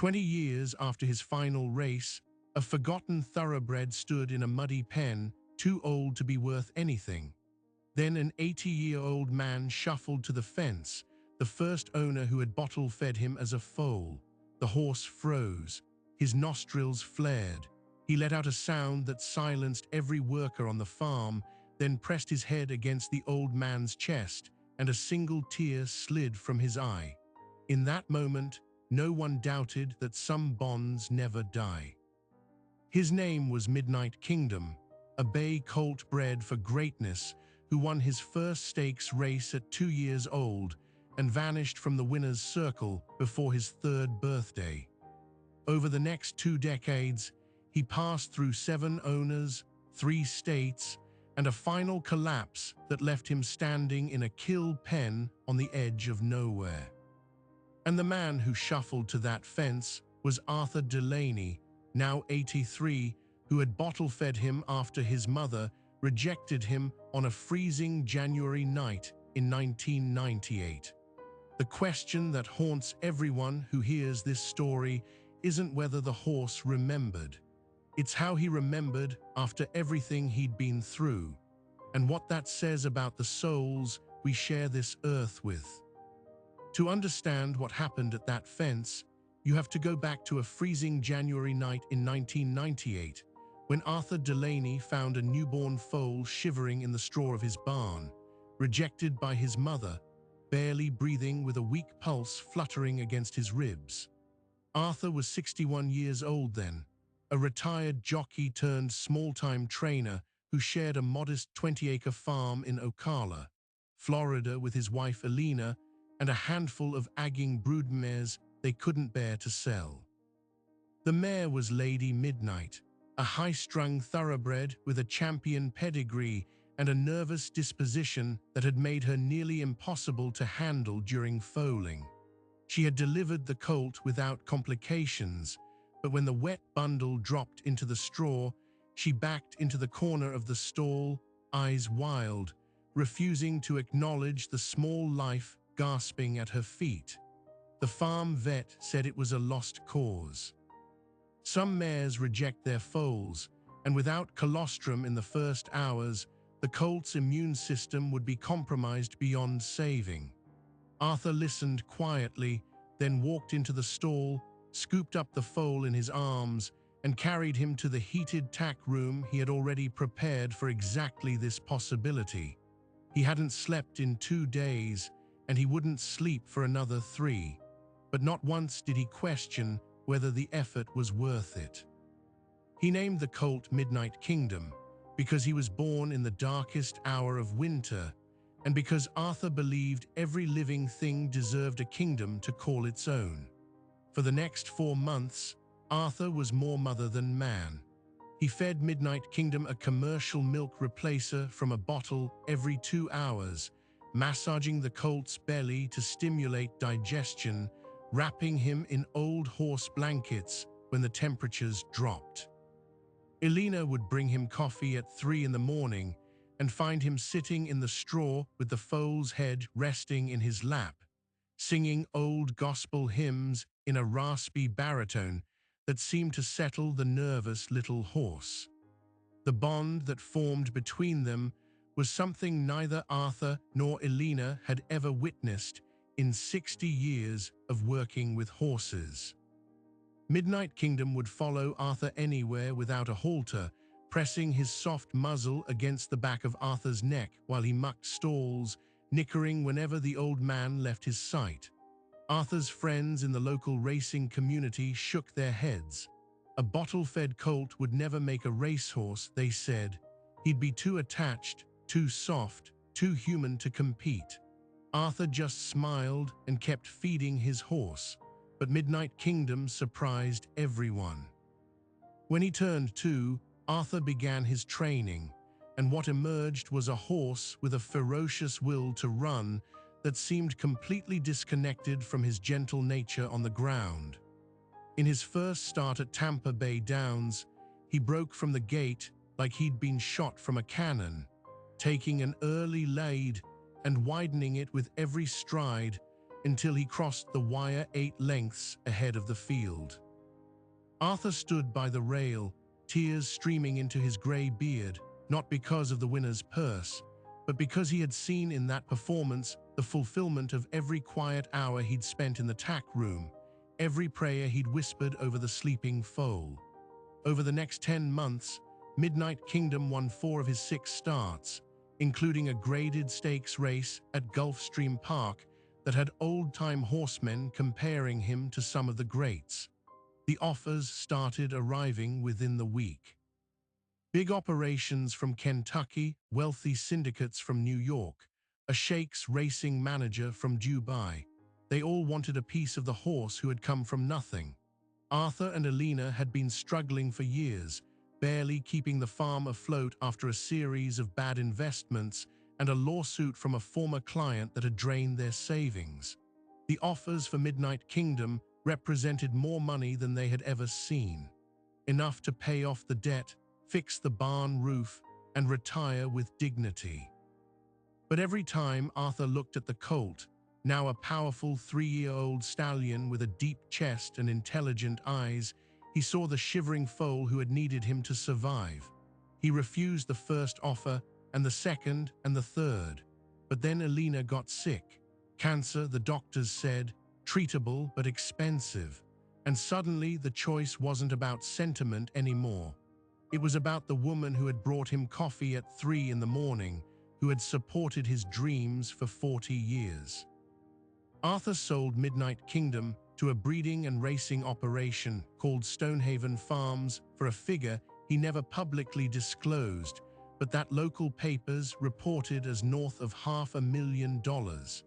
20 years after his final race, a forgotten thoroughbred stood in a muddy pen, too old to be worth anything. Then an 80-year-old man shuffled to the fence, the first owner who had bottle-fed him as a foal. The horse froze. His nostrils flared. He let out a sound that silenced every worker on the farm, then pressed his head against the old man's chest, and a single tear slid from his eye. In that moment, no one doubted that some bonds never die. His name was Midnight Kingdom, a bay colt bred for greatness who won his first stakes race at 2 years old and vanished from the winner's circle before his 3rd birthday. Over the next 2 decades, he passed through 7 owners, 3 states, and a final collapse that left him standing in a kill pen on the edge of nowhere. And the man who shuffled to that fence was Arthur Delaney, now 83, who had bottle-fed him after his mother rejected him on a freezing January night in 1998. The question that haunts everyone who hears this story isn't whether the horse remembered. It's how he remembered after everything he'd been through, and what that says about the souls we share this earth with. To understand what happened at that fence, you have to go back to a freezing January night in 1998, when Arthur Delaney found a newborn foal shivering in the straw of his barn, rejected by his mother, barely breathing with a weak pulse fluttering against his ribs. Arthur was 61 years old then, a retired jockey turned small-time trainer who shared a modest 20-acre farm in Ocala, Florida with his wife Elena and a handful of agging broodmares they couldn't bear to sell. The mare was Lady Midnight, a high-strung thoroughbred with a champion pedigree and a nervous disposition that had made her nearly impossible to handle during foaling. She had delivered the colt without complications, but when the wet bundle dropped into the straw, she backed into the corner of the stall, eyes wild, refusing to acknowledge the small life gasping at her feet. The farm vet said it was a lost cause. Some mares reject their foals, and without colostrum in the first hours, the colt's immune system would be compromised beyond saving. Arthur listened quietly, then walked into the stall, scooped up the foal in his arms, and carried him to the heated tack room he had already prepared for exactly this possibility. He hadn't slept in 2 days, and he wouldn't sleep for another 3, but not once did he question whether the effort was worth it. He named the colt Midnight Kingdom because he was born in the darkest hour of winter, and because Arthur believed every living thing deserved a kingdom to call its own. For the next 4 months, Arthur was more mother than man. He fed Midnight Kingdom a commercial milk replacer from a bottle every 2 hours, massaging the colt's belly to stimulate digestion, wrapping him in old horse blankets when the temperatures dropped. Elena would bring him coffee at 3 in the morning and find him sitting in the straw with the foal's head resting in his lap, singing old gospel hymns in a raspy baritone that seemed to settle the nervous little horse. The bond that formed between them was something neither Arthur nor Elena had ever witnessed in 60 years of working with horses. Midnight Kingdom would follow Arthur anywhere without a halter, pressing his soft muzzle against the back of Arthur's neck while he mucked stalls, nickering whenever the old man left his sight. Arthur's friends in the local racing community shook their heads. A bottle-fed colt would never make a racehorse, they said. He'd be too attached, too soft, too human to compete. Arthur just smiled and kept feeding his horse, but Midnight Kingdom surprised everyone. When he turned 2, Arthur began his training, and what emerged was a horse with a ferocious will to run that seemed completely disconnected from his gentle nature on the ground. In his first start at Tampa Bay Downs, he broke from the gate like he'd been shot from a cannon, taking an early lead and widening it with every stride, until he crossed the wire 8 lengths ahead of the field. Arthur stood by the rail, tears streaming into his grey beard, not because of the winner's purse, but because he had seen in that performance the fulfillment of every quiet hour he'd spent in the tack room, every prayer he'd whispered over the sleeping foal. Over the next 10 months, Midnight Kingdom won 4 of his 6 starts, including a graded stakes race at Gulfstream Park that had old-time horsemen comparing him to some of the greats. The offers started arriving within the week. Big operations from Kentucky, wealthy syndicates from New York, a sheikh's racing manager from Dubai. They all wanted a piece of the horse who had come from nothing. Arthur and Alina had been struggling for years, barely keeping the farm afloat after a series of bad investments and a lawsuit from a former client that had drained their savings. The offers for Midnight Kingdom represented more money than they had ever seen, enough to pay off the debt, fix the barn roof, and retire with dignity. But every time Arthur looked at the colt, now a powerful 3-year-old stallion with a deep chest and intelligent eyes, he saw the shivering foal who had needed him to survive. He refused the first offer and the second and the third. But then Alina got sick. Cancer, the doctors said, treatable but expensive. And suddenly the choice wasn't about sentiment anymore. It was about the woman who had brought him coffee at 3 in the morning, who had supported his dreams for 40 years. Arthur sold Midnight Kingdom to a breeding and racing operation called Stonehaven Farms for a figure he never publicly disclosed, but that local papers reported as north of $500,000.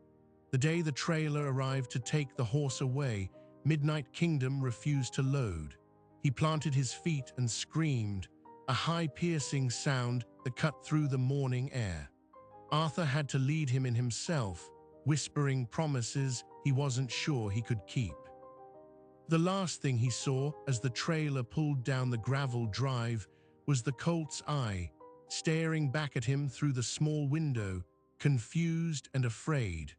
The day the trailer arrived to take the horse away, Midnight Kingdom refused to load. He planted his feet and screamed, a high piercing sound that cut through the morning air. Arthur had to lead him in himself, whispering promises he wasn't sure he could keep. The last thing he saw as the trailer pulled down the gravel drive was the colt's eye, staring back at him through the small window, confused and afraid.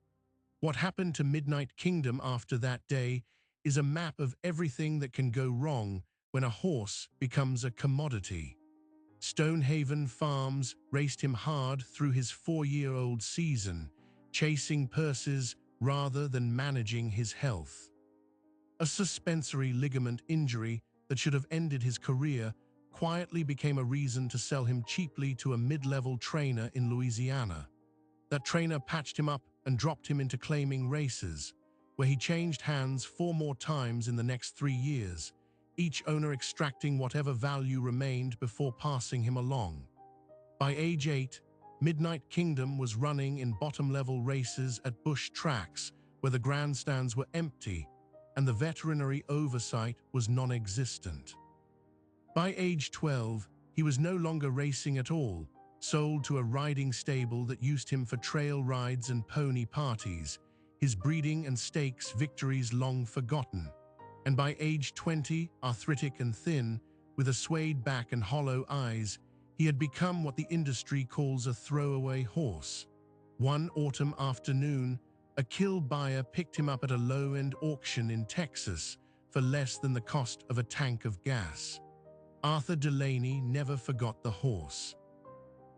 What happened to Midnight Kingdom after that day is a map of everything that can go wrong when a horse becomes a commodity. Stonehaven Farms raced him hard through his 4-year-old season, chasing purses rather than managing his health. A suspensory ligament injury that should have ended his career quietly became a reason to sell him cheaply to a mid-level trainer in Louisiana. That trainer patched him up and dropped him into claiming races, where he changed hands 4 more times in the next 3 years, each owner extracting whatever value remained before passing him along. By age 8, Midnight Kingdom was running in bottom-level races at bush tracks where the grandstands were empty and the veterinary oversight was non-existent. By age 12, he was no longer racing at all, sold to a riding stable that used him for trail rides and pony parties, his breeding and stakes victories long forgotten. And by age 20, arthritic and thin, with a swayed back and hollow eyes, he had become what the industry calls a throwaway horse. One autumn afternoon, a kill buyer picked him up at a low-end auction in Texas for less than the cost of a tank of gas. Arthur Delaney never forgot the horse.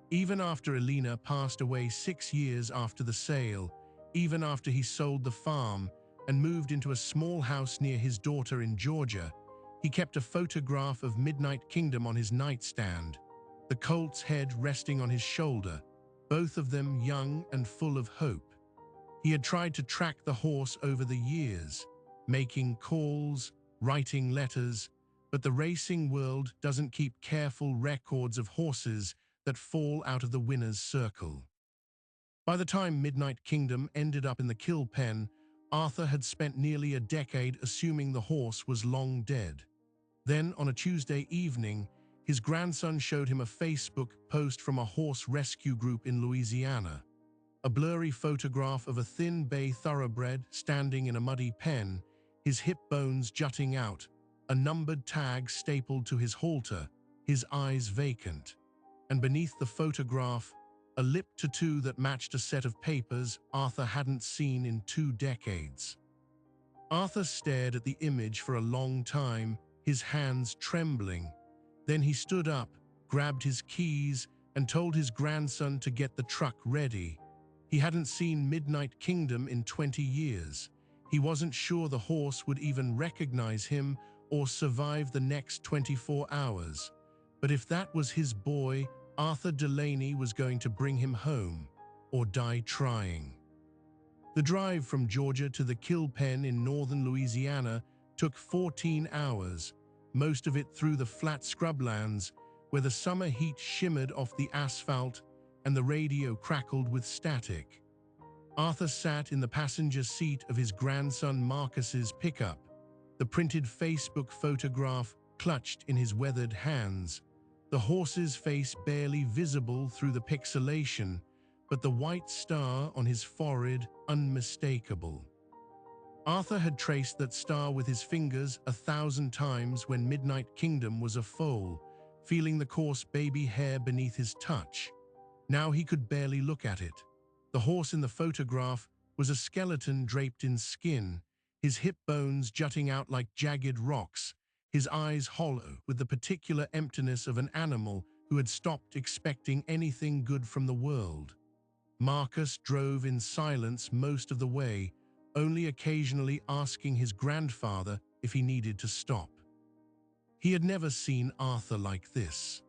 Even after Alina passed away 6 years after the sale, even after he sold the farm and moved into a small house near his daughter in Georgia, he kept a photograph of Midnight Kingdom on his nightstand, the colt's head resting on his shoulder, both of them young and full of hope. He had tried to track the horse over the years, making calls, writing letters, but the racing world doesn't keep careful records of horses that fall out of the winner's circle. By the time Midnight Kingdom ended up in the kill pen, Arthur had spent nearly a decade assuming the horse was long dead. Then, on a Tuesday evening, his grandson showed him a Facebook post from a horse rescue group in Louisiana. A blurry photograph of a thin bay thoroughbred standing in a muddy pen, his hip bones jutting out, a numbered tag stapled to his halter, his eyes vacant. And beneath the photograph, a lip tattoo that matched a set of papers Arthur hadn't seen in 2 decades. Arthur stared at the image for a long time, his hands trembling. Then he stood up, grabbed his keys, and told his grandson to get the truck ready. He hadn't seen Midnight Kingdom in 20 years. He wasn't sure the horse would even recognize him or survive the next 24 hours. But if that was his boy, Arthur Delaney was going to bring him home, or die trying. The drive from Georgia to the kill pen in northern Louisiana took 14 hours, most of it through the flat scrublands where the summer heat shimmered off the asphalt and the radio crackled with static. Arthur sat in the passenger seat of his grandson Marcus's pickup, the printed Facebook photograph clutched in his weathered hands, the horse's face barely visible through the pixelation, but the white star on his forehead unmistakable. Arthur had traced that star with his fingers 1,000 times when Midnight Kingdom was a foal, feeling the coarse baby hair beneath his touch. Now he could barely look at it. The horse in the photograph was a skeleton draped in skin, his hip bones jutting out like jagged rocks, his eyes hollow with the particular emptiness of an animal who had stopped expecting anything good from the world. Marcus drove in silence most of the way, only occasionally asking his grandfather if he needed to stop. He had never seen Arthur like this.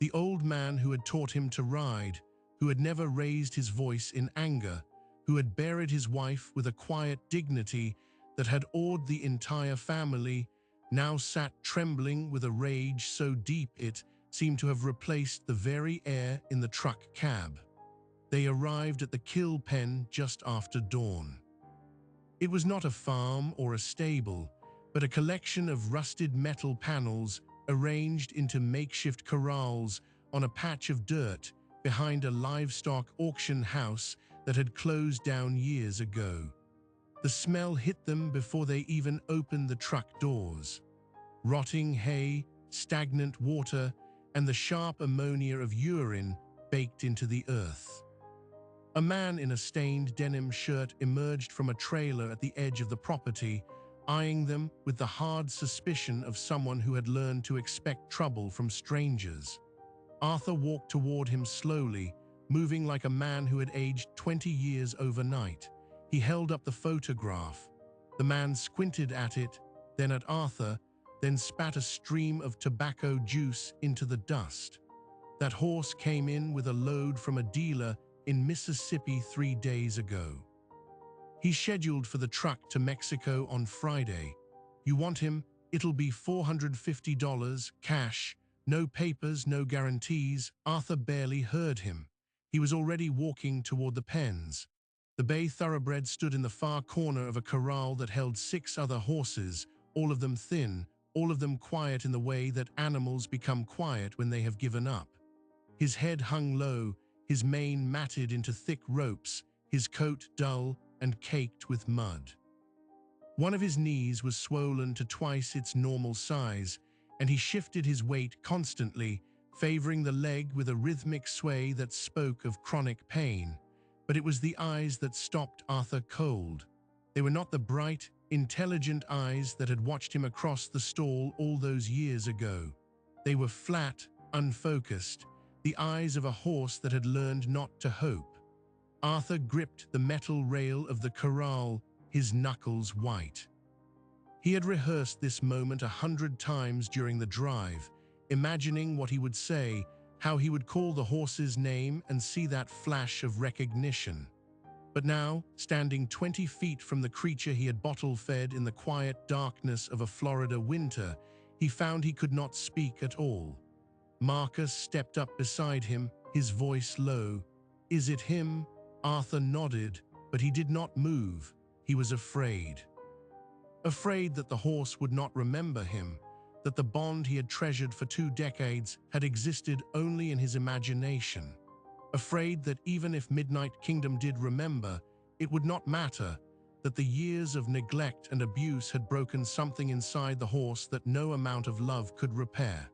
The old man who had taught him to ride, who had never raised his voice in anger, who had buried his wife with a quiet dignity that had awed the entire family, now sat trembling with a rage so deep it seemed to have replaced the very air in the truck cab. They arrived at the kill pen just after dawn. It was not a farm or a stable, but a collection of rusted metal panels arranged into makeshift corrals on a patch of dirt behind a livestock auction house that had closed down years ago. The smell hit them before they even opened the truck doors. Rotting hay, stagnant water, and the sharp ammonia of urine baked into the earth. A man in a stained denim shirt emerged from a trailer at the edge of the property, eyeing them with the hard suspicion of someone who had learned to expect trouble from strangers. Arthur walked toward him slowly, moving like a man who had aged 20 years overnight. He held up the photograph. The man squinted at it, then at Arthur, then spat a stream of tobacco juice into the dust. That horse came in with a load from a dealer in Mississippi 3 days ago. He's scheduled for the truck to Mexico on Friday. You want him? It'll be $450 cash. No papers, no guarantees. Arthur barely heard him. He was already walking toward the pens. The bay thoroughbred stood in the far corner of a corral that held 6 other horses, all of them thin, all of them quiet in the way that animals become quiet when they have given up. His head hung low, his mane matted into thick ropes, his coat dull and caked with mud. One of his knees was swollen to twice its normal size, and he shifted his weight constantly, favoring the leg with a rhythmic sway that spoke of chronic pain. But it was the eyes that stopped Arthur cold. They were not the bright, intelligent eyes that had watched him across the stall all those years ago. They were flat, unfocused, the eyes of a horse that had learned not to hope. Arthur gripped the metal rail of the corral, his knuckles white. He had rehearsed this moment 100 times during the drive, imagining what he would say, how he would call the horse's name and see that flash of recognition. But now, standing 20 feet from the creature he had bottle-fed in the quiet darkness of a Florida winter, he found he could not speak at all. Marcus stepped up beside him, his voice low. "Is it him?" Arthur nodded, but he did not move. He was afraid. Afraid that the horse would not remember him, that the bond he had treasured for 2 decades had existed only in his imagination. Afraid that even if Midnight Kingdom did remember, it would not matter, that the years of neglect and abuse had broken something inside the horse that no amount of love could repair.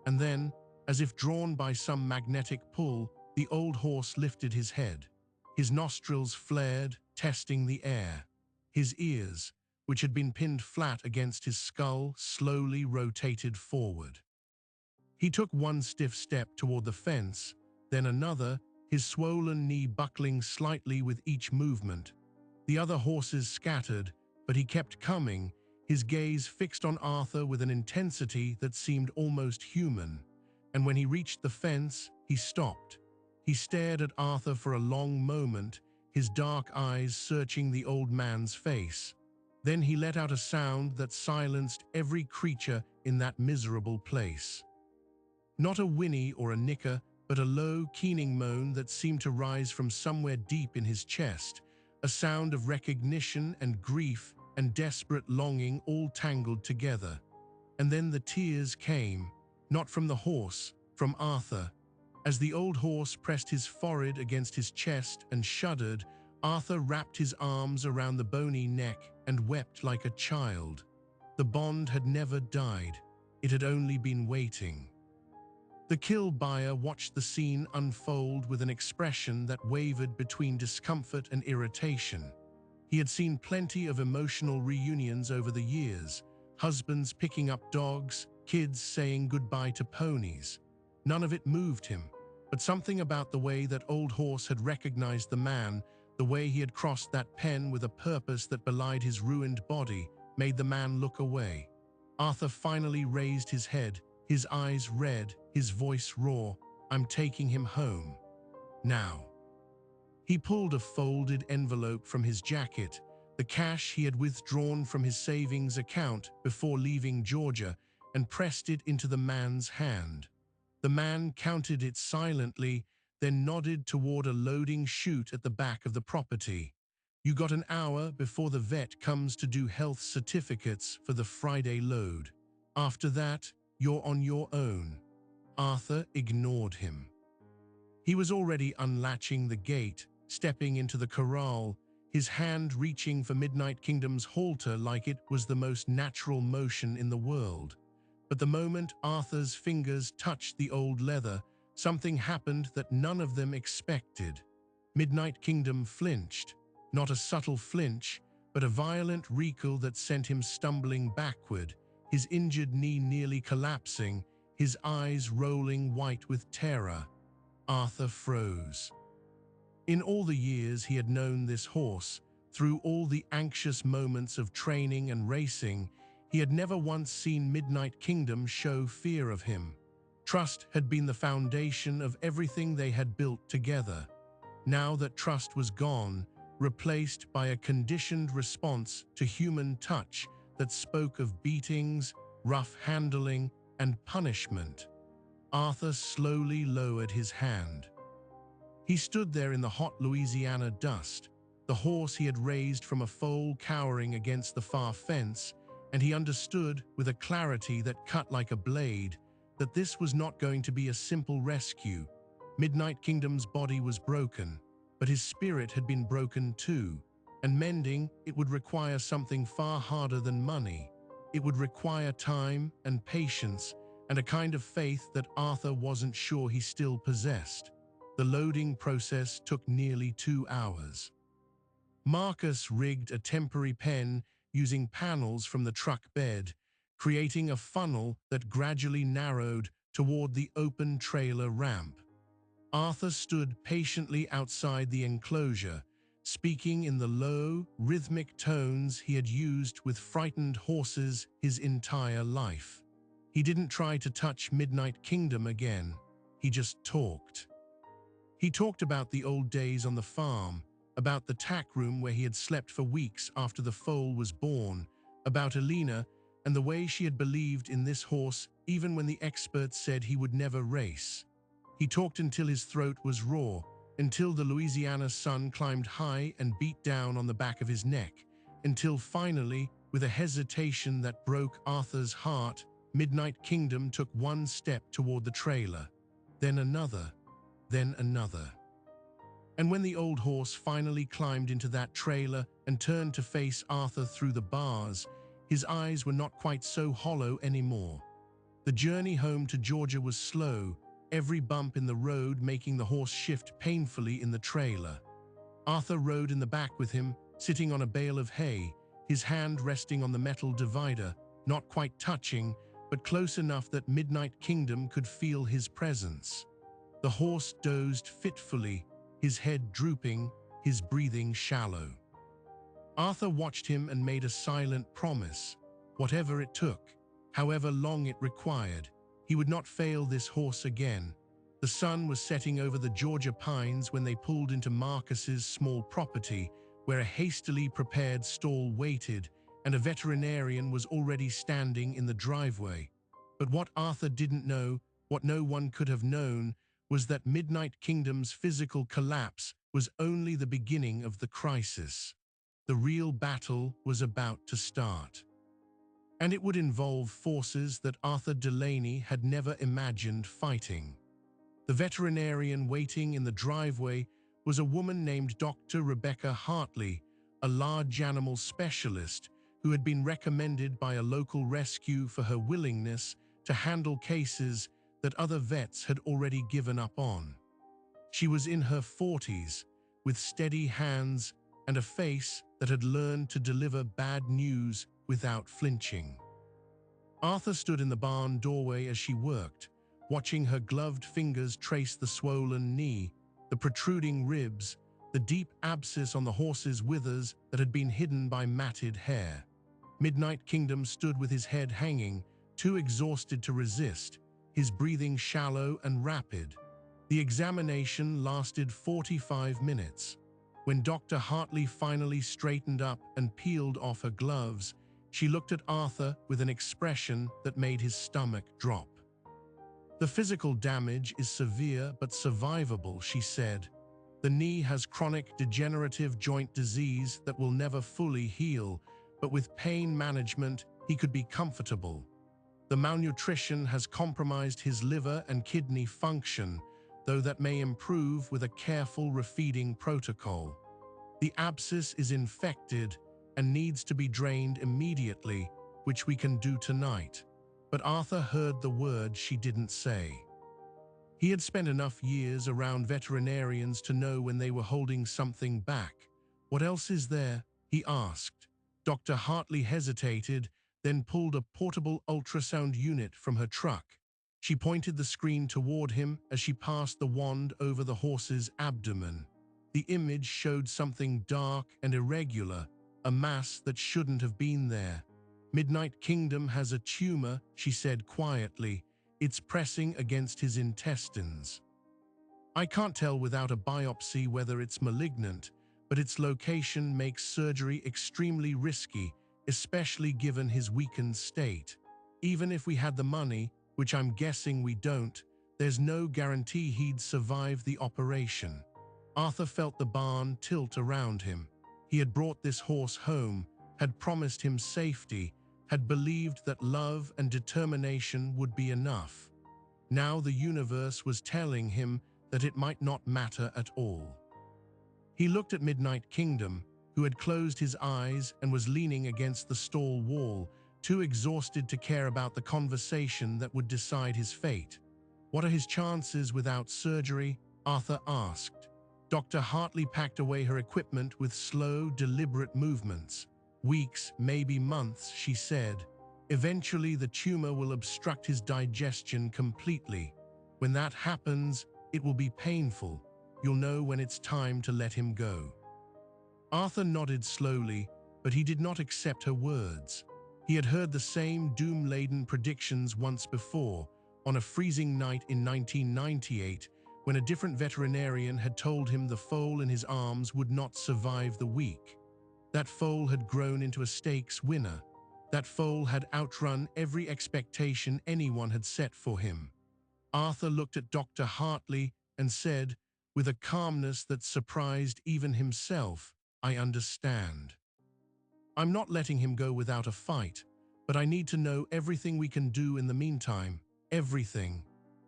And then, as if drawn by some magnetic pull, The old horse lifted his head. His nostrils flared, testing the air. His ears, which had been pinned flat against his skull, slowly rotated forward. He took one stiff step toward the fence, then another, his swollen knee buckling slightly with each movement. The other horses scattered, but he kept coming, his gaze fixed on Arthur with an intensity that seemed almost human. And when he reached the fence, he stopped. He stared at Arthur for a long moment, his dark eyes searching the old man's face. Then he let out a sound that silenced every creature in that miserable place. Not a whinny or a nicker, but a low, keening moan that seemed to rise from somewhere deep in his chest, a sound of recognition and grief and desperate longing all tangled together. And then the tears came, not from the horse, from Arthur. As the old horse pressed his forehead against his chest and shuddered, Arthur wrapped his arms around the bony neck and wept like a child. The bond had never died, it had only been waiting. The kill buyer watched the scene unfold with an expression that wavered between discomfort and irritation. He had seen plenty of emotional reunions over the years, husbands picking up dogs, kids saying goodbye to ponies. None of it moved him, but something about the way that old horse had recognized the man, the way he had crossed that pen with a purpose that belied his ruined body, made the man look away. Arthur finally raised his head, his eyes red, his voice raw. "I'm taking him home. Now." He pulled a folded envelope from his jacket, the cash he had withdrawn from his savings account before leaving Georgia, and pressed it into the man's hand. The man counted it silently, then nodded toward a loading chute at the back of the property. "You got an hour before the vet comes to do health certificates for the Friday load. After that, you're on your own." Arthur ignored him. He was already unlatching the gate, stepping into the corral, his hand reaching for Midnight Kingdom's halter like it was the most natural motion in the world. But the moment Arthur's fingers touched the old leather, something happened that none of them expected. Midnight Kingdom flinched, not a subtle flinch, but a violent recoil that sent him stumbling backward, his injured knee nearly collapsing, his eyes rolling white with terror. Arthur froze. In all the years he had known this horse, through all the anxious moments of training and racing, he had never once seen Midnight Kingdom show fear of him. Trust had been the foundation of everything they had built together. Now that trust was gone, replaced by a conditioned response to human touch that spoke of beatings, rough handling, and punishment, Arthur slowly lowered his hand. He stood there in the hot Louisiana dust, the horse he had raised from a foal cowering against the far fence, and he understood with a clarity that cut like a blade that this was not going to be a simple rescue. Midnight Kingdom's body was broken, but his spirit had been broken too, and mending it would require something far harder than money. It would require time and patience and a kind of faith that Arthur wasn't sure he still possessed. The loading process took nearly 2 hours. Marcus rigged a temporary pen using panels from the truck bed, creating a funnel that gradually narrowed toward the open trailer ramp. Arthur stood patiently outside the enclosure, speaking in the low, rhythmic tones he had used with frightened horses his entire life. He didn't try to touch Midnight Kingdom again, he just talked. He talked about the old days on the farm, about the tack room where he had slept for weeks after the foal was born, about Alina and the way she had believed in this horse even when the experts said he would never race. He talked until his throat was raw, until the Louisiana sun climbed high and beat down on the back of his neck, until finally, with a hesitation that broke Arthur's heart, Midnight Kingdom took one step toward the trailer, then another, then another. And when the old horse finally climbed into that trailer and turned to face Arthur through the bars, his eyes were not quite so hollow anymore. The journey home to Georgia was slow, every bump in the road making the horse shift painfully in the trailer. Arthur rode in the back with him, sitting on a bale of hay, his hand resting on the metal divider, not quite touching, but close enough that Midnight Kingdom could feel his presence. The horse dozed fitfully, his head drooping, his breathing shallow. Arthur watched him and made a silent promise. Whatever it took, however long it required, he would not fail this horse again. The sun was setting over the Georgia pines when they pulled into Marcus's small property, where a hastily prepared stall waited, and a veterinarian was already standing in the driveway. But what Arthur didn't know, what no one could have known, was that Midnight Kingdom's physical collapse was only the beginning of the crisis. The real battle was about to start. And it would involve forces that Arthur Delaney had never imagined fighting. The veterinarian waiting in the driveway was a woman named Dr. Rebecca Hartley, a large animal specialist who had been recommended by a local rescue for her willingness to handle cases that other vets had already given up on. She was in her 40s, with steady hands and a face that had learned to deliver bad news without flinching. Arthur stood in the barn doorway as she worked, watching her gloved fingers trace the swollen knee, the protruding ribs, the deep abscess on the horse's withers that had been hidden by matted hair. Midnight Kingdom stood with his head hanging, too exhausted to resist, his breathing shallow and rapid. The examination lasted 45 minutes. When Dr. Hartley finally straightened up and peeled off her gloves, she looked at Arthur with an expression that made his stomach drop. "The physical damage is severe but survivable," she said. "The knee has chronic degenerative joint disease that will never fully heal, but with pain management, he could be comfortable. The malnutrition has compromised his liver and kidney function, though that may improve with a careful refeeding protocol. The abscess is infected and needs to be drained immediately, which we can do tonight." But Arthur heard the word she didn't say. He had spent enough years around veterinarians to know when they were holding something back. "What else is there?" he asked. Dr. Hartley hesitated, then pulled a portable ultrasound unit from her truck. She pointed the screen toward him as she passed the wand over the horse's abdomen. The image showed something dark and irregular, a mass that shouldn't have been there. "Midnight Kingdom has a tumor," she said quietly. "It's pressing against his intestines. I can't tell without a biopsy whether it's malignant, but its location makes surgery extremely risky, especially given his weakened state. Even if we had the money, which I'm guessing we don't, there's no guarantee he'd survive the operation." Arthur felt the barn tilt around him. He had brought this horse home, had promised him safety, had believed that love and determination would be enough. Now the universe was telling him that it might not matter at all. He looked at Midnight Kingdom, who had closed his eyes and was leaning against the stall wall, too exhausted to care about the conversation that would decide his fate. "What are his chances without surgery?" Arthur asked. Dr. Hartley packed away her equipment with slow, deliberate movements. "Weeks, maybe months," she said. "Eventually the tumor will obstruct his digestion completely. When that happens, it will be painful. You'll know when it's time to let him go." Arthur nodded slowly, but he did not accept her words. He had heard the same doom-laden predictions once before, on a freezing night in 1998, when a different veterinarian had told him the foal in his arms would not survive the week. That foal had grown into a stakes winner. That foal had outrun every expectation anyone had set for him. Arthur looked at Dr. Hartley and said, with a calmness that surprised even himself, "I understand. I'm not letting him go without a fight, but I need to know everything we can do in the meantime, everything."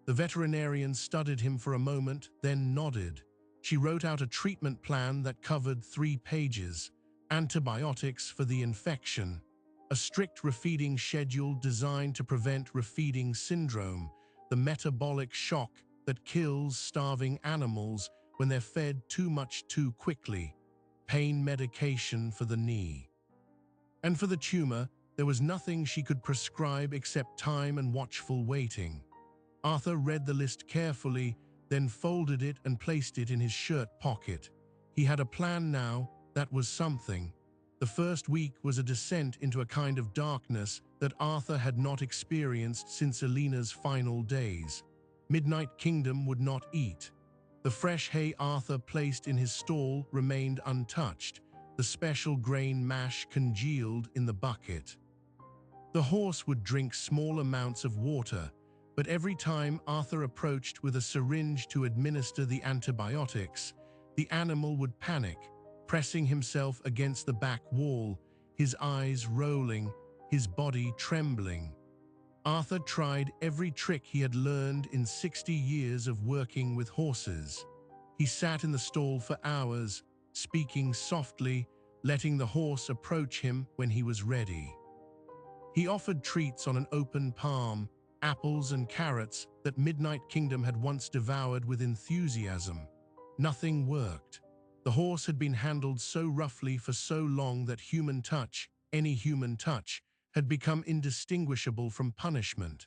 The veterinarian studied him for a moment, then nodded. She wrote out a treatment plan that covered 3 pages. Antibiotics for the infection, a strict refeeding schedule designed to prevent refeeding syndrome, the metabolic shock that kills starving animals when they're fed too much too quickly, pain medication for the knee. And for the tumor, there was nothing she could prescribe except time and watchful waiting. Arthur read the list carefully, then folded it and placed it in his shirt pocket. He had a plan now, that was something. The first week was a descent into a kind of darkness that Arthur had not experienced since Elena's final days. Midnight Kingdom would not eat. The fresh hay Arthur placed in his stall remained untouched, the special grain mash congealed in the bucket. The horse would drink small amounts of water, but every time Arthur approached with a syringe to administer the antibiotics, the animal would panic, pressing himself against the back wall, his eyes rolling, his body trembling. Arthur tried every trick he had learned in 60 years of working with horses. He sat in the stall for hours, speaking softly, letting the horse approach him when he was ready. He offered treats on an open palm, apples and carrots that Midnight Kingdom had once devoured with enthusiasm. Nothing worked. The horse had been handled so roughly for so long that human touch, any human touch, had become indistinguishable from punishment.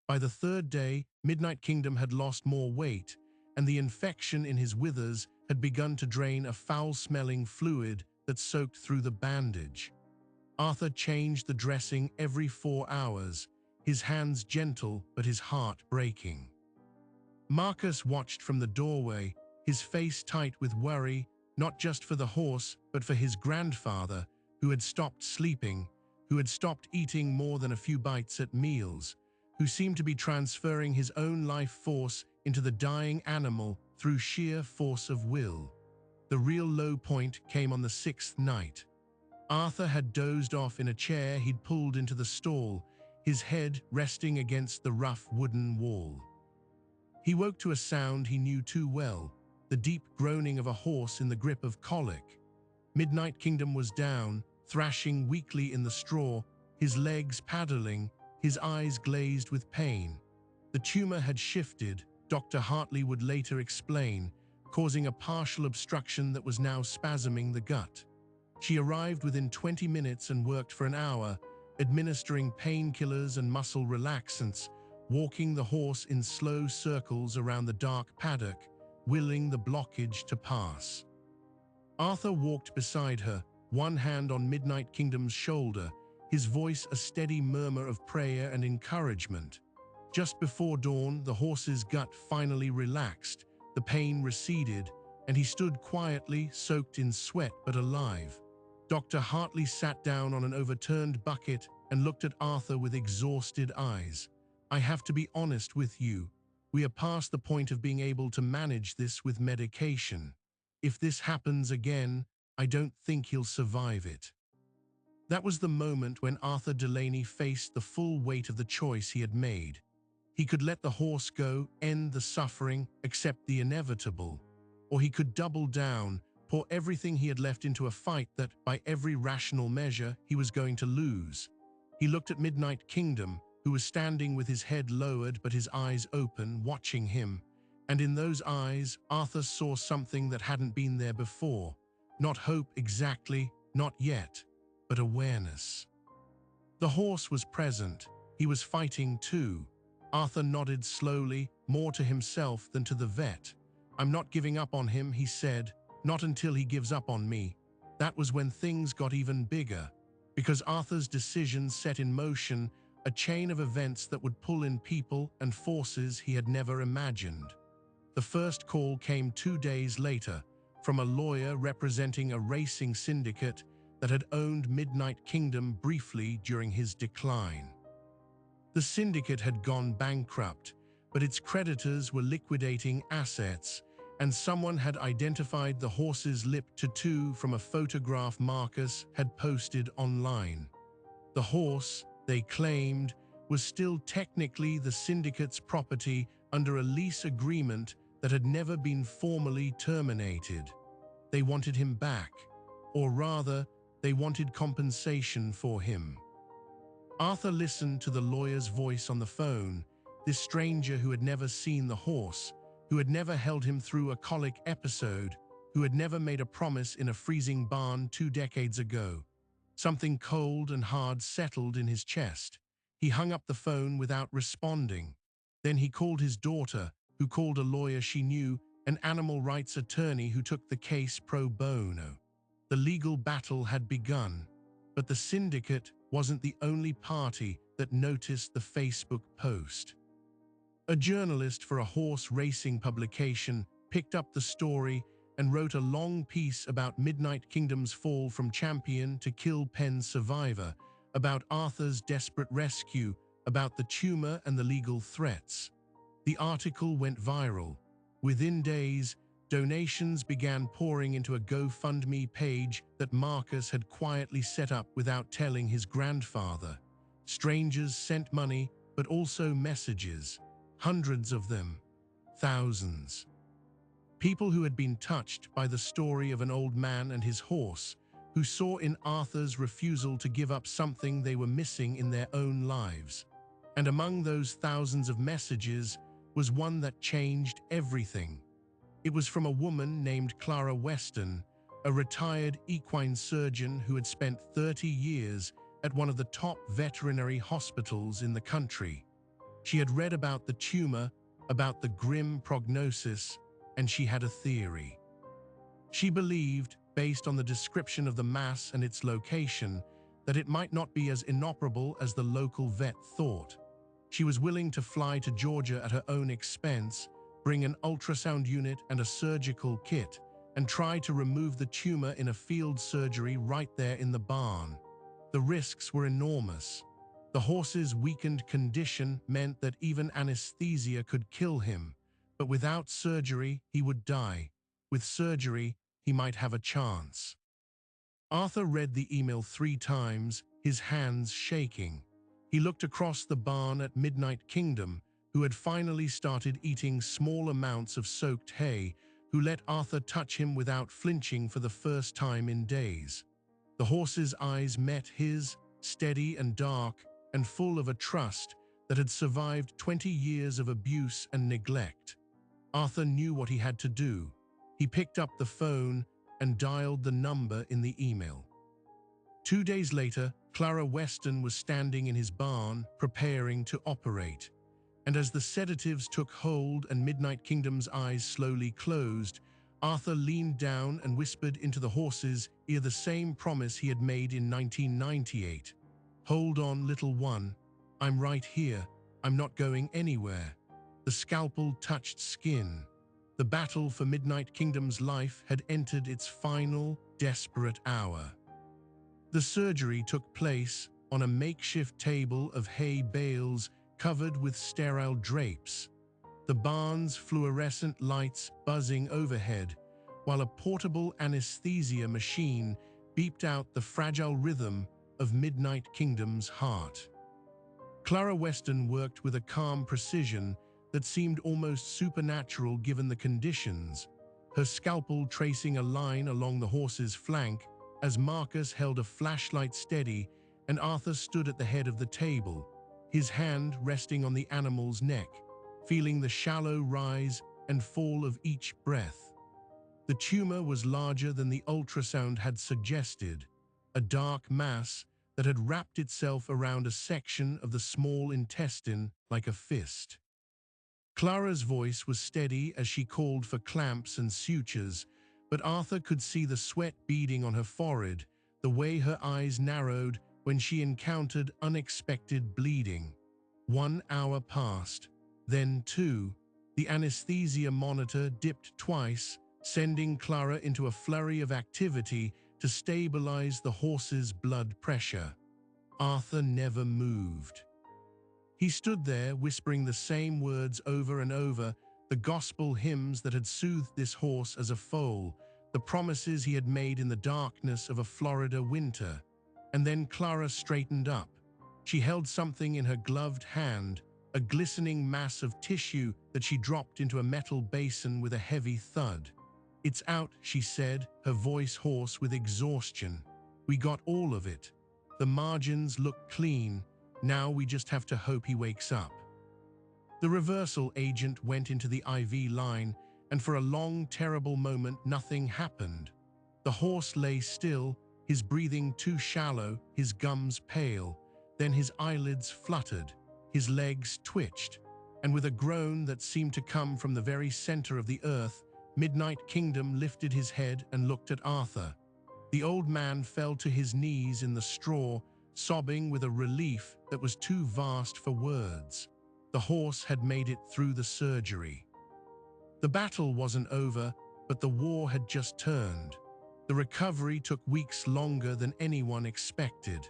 By the third day, Midnight Kingdom had lost more weight, and the infection in his withers had begun to drain a foul-smelling fluid that soaked through the bandage. Arthur changed the dressing every 4 hours, his hands gentle but his heart breaking. Marcus watched from the doorway, his face tight with worry, not just for the horse but for his grandfather, who had stopped sleeping, who had stopped eating more than a few bites at meals, who seemed to be transferring his own life force into the dying animal through sheer force of will. The real low point came on the 6th night. Arthur had dozed off in a chair he'd pulled into the stall, his head resting against the rough wooden wall. He woke to a sound he knew too well, the deep groaning of a horse in the grip of colic. Midnight Kingdom was down, thrashing weakly in the straw, his legs paddling, his eyes glazed with pain. The tumor had shifted, Dr. Hartley would later explain, causing a partial obstruction that was now spasming the gut. She arrived within 20 minutes and worked for an hour, administering painkillers and muscle relaxants, walking the horse in slow circles around the dark paddock, willing the blockage to pass. Arthur walked beside her, one hand on Midnight Kingdom's shoulder, his voice a steady murmur of prayer and encouragement. Just before dawn, the horse's gut finally relaxed, the pain receded, and he stood quietly, soaked in sweat but alive. Dr. Hartley sat down on an overturned bucket and looked at Arthur with exhausted eyes. "I have to be honest with you. We are past the point of being able to manage this with medication. If this happens again, I don't think he'll survive it." That was the moment when Arthur Delaney faced the full weight of the choice he had made. He could let the horse go, end the suffering, accept the inevitable. Or he could double down, pour everything he had left into a fight that, by every rational measure, he was going to lose. He looked at Midnight Kingdom, who was standing with his head lowered but his eyes open, watching him. And in those eyes, Arthur saw something that hadn't been there before. Not hope exactly, not yet, but awareness. The horse was present. He was fighting too. Arthur nodded slowly, more to himself than to the vet. "I'm not giving up on him," he said. "Not until he gives up on me." That was when things got even bigger, because Arthur's decision set in motion a chain of events that would pull in people and forces he had never imagined. The first call came 2 days later, from a lawyer representing a racing syndicate that had owned Midnight Kingdom briefly during his decline. The syndicate had gone bankrupt, but its creditors were liquidating assets, and someone had identified the horse's lip tattoo from a photograph Marcus had posted online. The horse, they claimed, was still technically the syndicate's property under a lease agreement that had never been formally terminated. They wanted him back, or rather, they wanted compensation for him. Arthur listened to the lawyer's voice on the phone, this stranger who had never seen the horse, who had never held him through a colic episode, who had never made a promise in a freezing barn 2 decades ago. Something cold and hard settled in his chest. He hung up the phone without responding. Then he called his daughter, who called a lawyer she knew, an animal rights attorney who took the case pro bono. The legal battle had begun, but the syndicate wasn't the only party that noticed the Facebook post. A journalist for a horse racing publication picked up the story and wrote a long piece about Midnight Kingdom's fall from champion to kill pen survivor, about Arthur's desperate rescue, about the tumor and the legal threats. The article went viral. Within days, donations began pouring into a GoFundMe page that Marcus had quietly set up without telling his grandfather. Strangers sent money, but also messages. Hundreds of them. Thousands. People who had been touched by the story of an old man and his horse, who saw in Arthur's refusal to give up something they were missing in their own lives. And among those thousands of messages was one that changed everything. It was from a woman named Clara Weston, a retired equine surgeon who had spent 30 years at one of the top veterinary hospitals in the country. She had read about the tumor, about the grim prognosis, and she had a theory. She believed, based on the description of the mass and its location, that it might not be as inoperable as the local vet thought. She was willing to fly to Georgia at her own expense, bring an ultrasound unit and a surgical kit, and try to remove the tumor in a field surgery right there in the barn. The risks were enormous. The horse's weakened condition meant that even anesthesia could kill him, but without surgery, he would die. With surgery, he might have a chance. Arthur read the email 3 times, his hands shaking. He looked across the barn at Midnight Kingdom, who had finally started eating small amounts of soaked hay, who let Arthur touch him without flinching for the first time in days. The horse's eyes met his, steady and dark, and full of a trust that had survived 20 years of abuse and neglect. Arthur knew what he had to do. He picked up the phone and dialed the number in the email. 2 days later, Clara Weston was standing in his barn, preparing to operate. And as the sedatives took hold and Midnight Kingdom's eyes slowly closed, Arthur leaned down and whispered into the horse's ear the same promise he had made in 1998. "Hold on, little one. I'm right here. I'm not going anywhere." The scalpel touched skin. The battle for Midnight Kingdom's life had entered its final, desperate hour. The surgery took place on a makeshift table of hay bales covered with sterile drapes, the barn's fluorescent lights buzzing overhead, while a portable anesthesia machine beeped out the fragile rhythm of Midnight Kingdom's heart. Clara Weston worked with a calm precision that seemed almost supernatural given the conditions, her scalpel tracing a line along the horse's flank as Marcus held a flashlight steady and Arthur stood at the head of the table, his hand resting on the animal's neck, feeling the shallow rise and fall of each breath. The tumor was larger than the ultrasound had suggested, a dark mass that had wrapped itself around a section of the small intestine like a fist. Clara's voice was steady as she called for clamps and sutures, but Arthur could see the sweat beading on her forehead, the way her eyes narrowed when she encountered unexpected bleeding. 1 hour passed, then 2. The anesthesia monitor dipped twice, sending Clara into a flurry of activity to stabilize the horse's blood pressure. Arthur never moved. He stood there whispering the same words over and over, the gospel hymns that had soothed this horse as a foal, the promises he had made in the darkness of a Florida winter. And then Clara straightened up. She held something in her gloved hand, a glistening mass of tissue that she dropped into a metal basin with a heavy thud. "It's out," she said, her voice hoarse with exhaustion. "We got all of it. The margins look clean. Now we just have to hope he wakes up." The reversal agent went into the IV line, and for a long, terrible moment, nothing happened. The horse lay still, his breathing too shallow, his gums pale. Then his eyelids fluttered, his legs twitched, and with a groan that seemed to come from the very center of the earth, Midnight Kingdom lifted his head and looked at Arthur. The old man fell to his knees in the straw, sobbing with a relief that was too vast for words. The horse had made it through the surgery. The battle wasn't over, but the war had just turned. The recovery took weeks longer than anyone expected.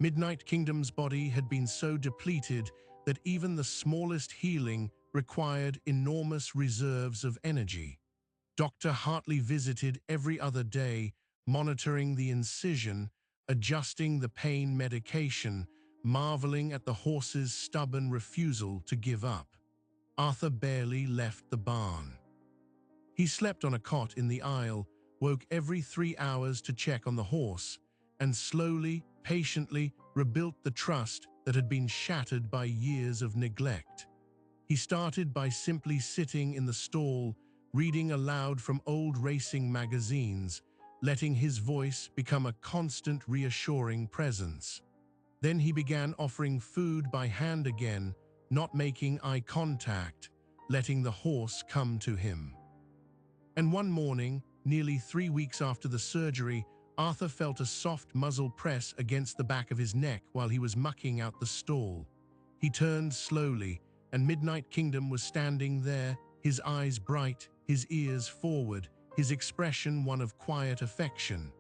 Midnight Kingdom's body had been so depleted that even the smallest healing required enormous reserves of energy. Dr. Hartley visited every other day, monitoring the incision, adjusting the pain medication, marveling at the horse's stubborn refusal to give up. Arthur barely left the barn. He slept on a cot in the aisle, woke every 3 hours to check on the horse, and slowly, patiently rebuilt the trust that had been shattered by years of neglect. He started by simply sitting in the stall, reading aloud from old racing magazines, letting his voice become a constant reassuring presence. Then he began offering food by hand again, not making eye contact, letting the horse come to him. And one morning, nearly 3 weeks after the surgery, Arthur felt a soft muzzle press against the back of his neck while he was mucking out the stall. He turned slowly, and Midnight Kingdom was standing there, his eyes bright, his ears forward, his expression one of quiet affection.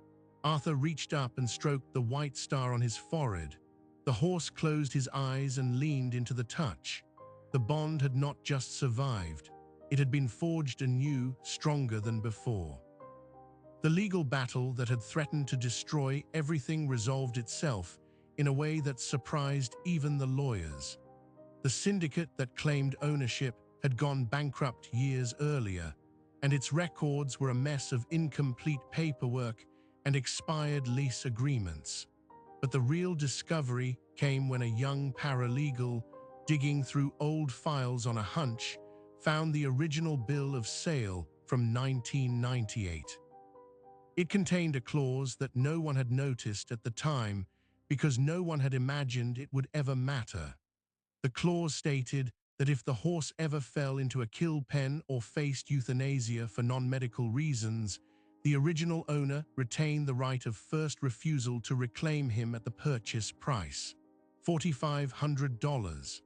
Arthur reached up and stroked the white star on his forehead. The horse closed his eyes and leaned into the touch. The bond had not just survived. It had been forged anew, stronger than before. The legal battle that had threatened to destroy everything resolved itself in a way that surprised even the lawyers. The syndicate that claimed ownership had gone bankrupt years earlier, and its records were a mess of incomplete paperwork and expired lease agreements. But the real discovery came when a young paralegal, digging through old files on a hunch, found the original bill of sale from 1998. It contained a clause that no one had noticed at the time because no one had imagined it would ever matter. The clause stated that if the horse ever fell into a kill pen or faced euthanasia for non-medical reasons, the original owner retained the right of first refusal to reclaim him at the purchase price, $4,500.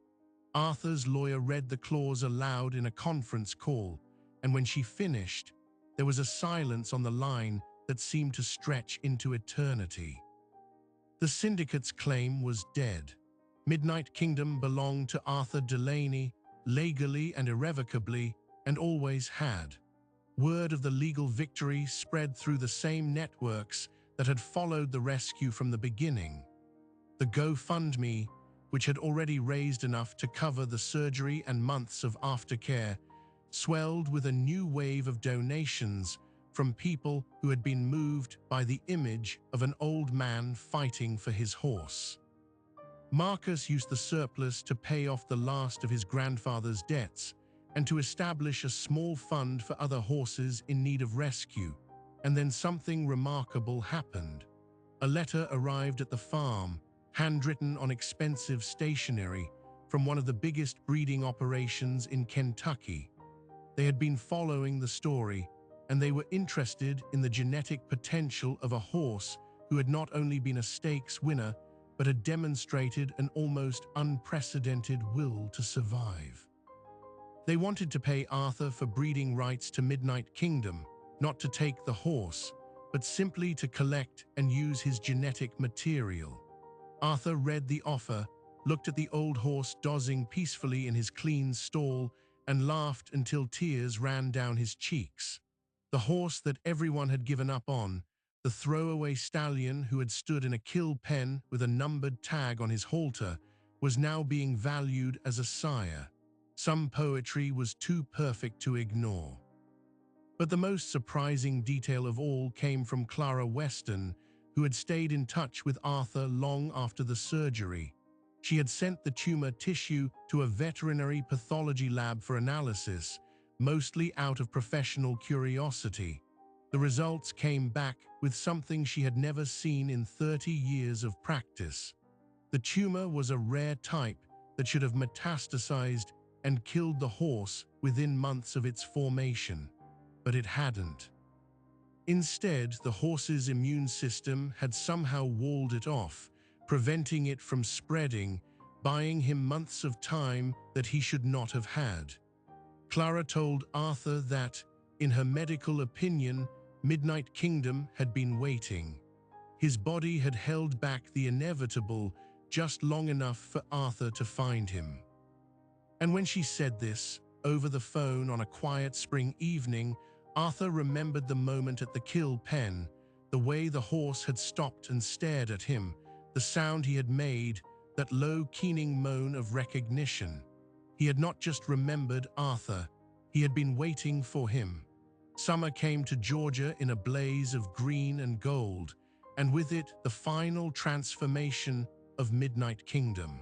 Arthur's lawyer read the clause aloud in a conference call, and when she finished, there was a silence on the line that seemed to stretch into eternity. The syndicate's claim was dead. Midnight Kingdom belonged to Arthur Delaney, legally and irrevocably, and always had. Word of the legal victory spread through the same networks that had followed the rescue from the beginning. The GoFundMe, which had already raised enough to cover the surgery and months of aftercare, swelled with a new wave of donations from people who had been moved by the image of an old man fighting for his horse. Marcus used the surplus to pay off the last of his grandfather's debts and to establish a small fund for other horses in need of rescue. And then something remarkable happened. A letter arrived at the farm, handwritten on expensive stationery, from one of the biggest breeding operations in Kentucky. They had been following the story, and they were interested in the genetic potential of a horse who had not only been a stakes winner, but had demonstrated an almost unprecedented will to survive. They wanted to pay Arthur for breeding rights to Midnight Kingdom, not to take the horse, but simply to collect and use his genetic material. Arthur read the offer, looked at the old horse dozing peacefully in his clean stall, and laughed until tears ran down his cheeks. The horse that everyone had given up on, the throwaway stallion who had stood in a kill pen with a numbered tag on his halter, was now being valued as a sire. Some poetry was too perfect to ignore. But the most surprising detail of all came from Clara Weston, who had stayed in touch with Arthur long after the surgery. She had sent the tumor tissue to a veterinary pathology lab for analysis, mostly out of professional curiosity. The results came back with something she had never seen in 30 years of practice. The tumor was a rare type that should have metastasized and killed the horse within months of its formation, but it hadn't. Instead, the horse's immune system had somehow walled it off, preventing it from spreading, buying him months of time that he should not have had. Clara told Arthur that, in her medical opinion, Midnight Kingdom had been waiting. His body had held back the inevitable just long enough for Arthur to find him. And when she said this, over the phone on a quiet spring evening, Arthur remembered the moment at the kill pen, the way the horse had stopped and stared at him, the sound he had made, that low, keening moan of recognition. He had not just remembered Arthur, he had been waiting for him. Summer came to Georgia in a blaze of green and gold, and with it the final transformation of Midnight Kingdom.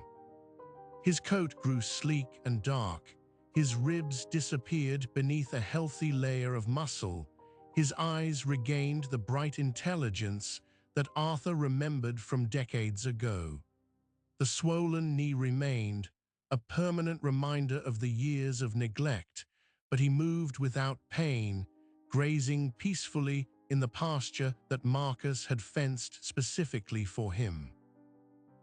His coat grew sleek and dark, his ribs disappeared beneath a healthy layer of muscle, his eyes regained the bright intelligence that Arthur remembered from decades ago. The swollen knee remained, a permanent reminder of the years of neglect, but he moved without pain, grazing peacefully in the pasture that Marcus had fenced specifically for him.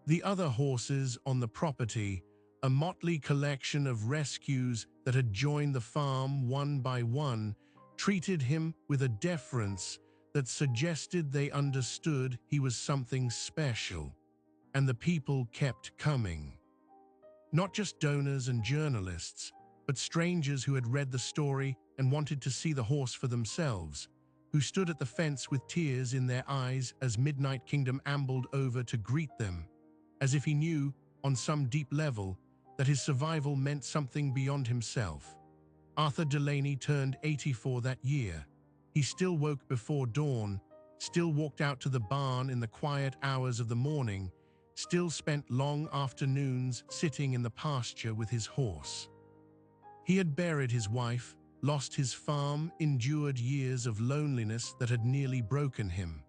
The other horses on the property, a motley collection of rescues that had joined the farm one by one, treated him with a deference that suggested they understood he was something special. And the people kept coming. Not just donors and journalists, but strangers who had read the story and wanted to see the horse for themselves, who stood at the fence with tears in their eyes as Midnight Kingdom ambled over to greet them, as if he knew, on some deep level, that his survival meant something beyond himself. Arthur Delaney turned 84 that year. He still woke before dawn, still walked out to the barn in the quiet hours of the morning, still spent long afternoons sitting in the pasture with his horse. He had buried his wife, lost his farm, endured years of loneliness that had nearly broken him.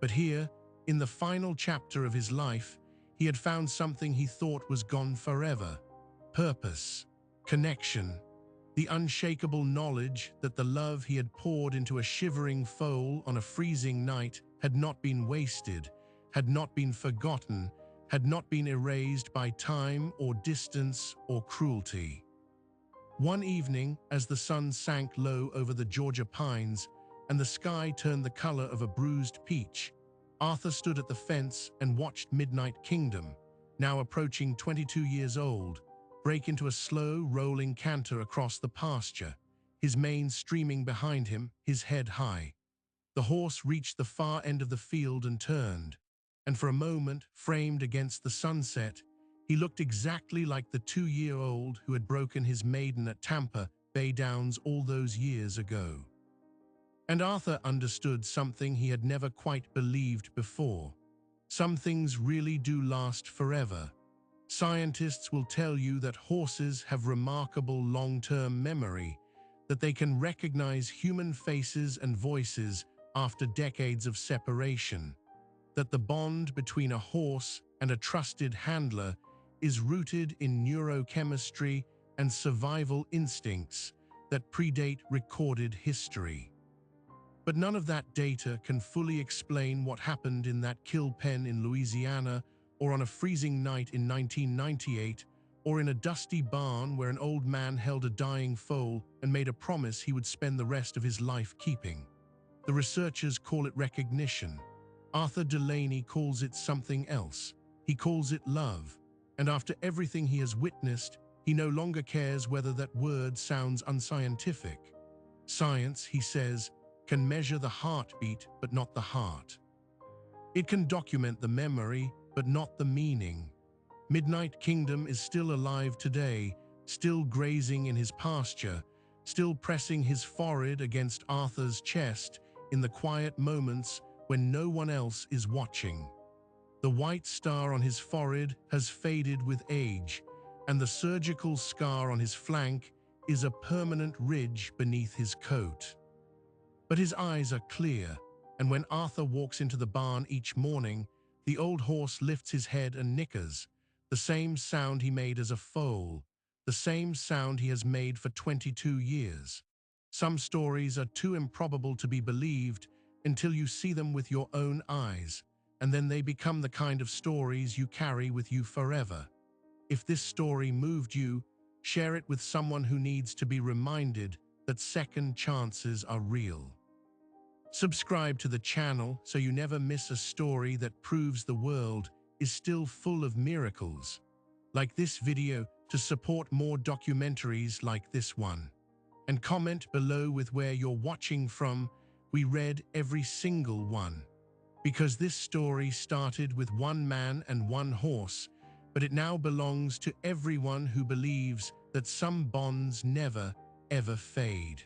But here, in the final chapter of his life, he had found something he thought was gone forever: purpose, connection, the unshakable knowledge that the love he had poured into a shivering foal on a freezing night had not been wasted, had not been forgotten, had not been erased by time or distance or cruelty. One evening, as the sun sank low over the Georgia pines and the sky turned the color of a bruised peach, Arthur stood at the fence and watched Midnight Kingdom, now approaching 22 years old, break into a slow, rolling canter across the pasture, his mane streaming behind him, his head high. The horse reached the far end of the field and turned, and for a moment, framed against the sunset, he looked exactly like the 2-year-old who had broken his maiden at Tampa Bay Downs all those years ago. And Arthur understood something he had never quite believed before. Some things really do last forever. Scientists will tell you that horses have remarkable long-term memory, that they can recognize human faces and voices after decades of separation, that the bond between a horse and a trusted handler is rooted in neurochemistry and survival instincts that predate recorded history. But none of that data can fully explain what happened in that kill pen in Louisiana, or on a freezing night in 1998, or in a dusty barn where an old man held a dying foal and made a promise he would spend the rest of his life keeping. The researchers call it recognition. Arthur Delaney calls it something else. He calls it love. And after everything he has witnessed, he no longer cares whether that word sounds unscientific. Science, he says, can measure the heartbeat, but not the heart. It can document the memory, but not the meaning. Midnight Kingdom is still alive today, still grazing in his pasture, still pressing his forehead against Arthur's chest in the quiet moments when no one else is watching. The white star on his forehead has faded with age, and the surgical scar on his flank is a permanent ridge beneath his coat. But his eyes are clear, and when Arthur walks into the barn each morning, the old horse lifts his head and nickers, the same sound he made as a foal, the same sound he has made for 22 years. Some stories are too improbable to be believed until you see them with your own eyes, and then they become the kind of stories you carry with you forever. If this story moved you, share it with someone who needs to be reminded that second chances are real. Subscribe to the channel so you never miss a story that proves the world is still full of miracles. Like this video to support more documentaries like this one. And comment below with where you're watching from. We read every single one. Because this story started with one man and one horse, but it now belongs to everyone who believes that some bonds never, ever fade.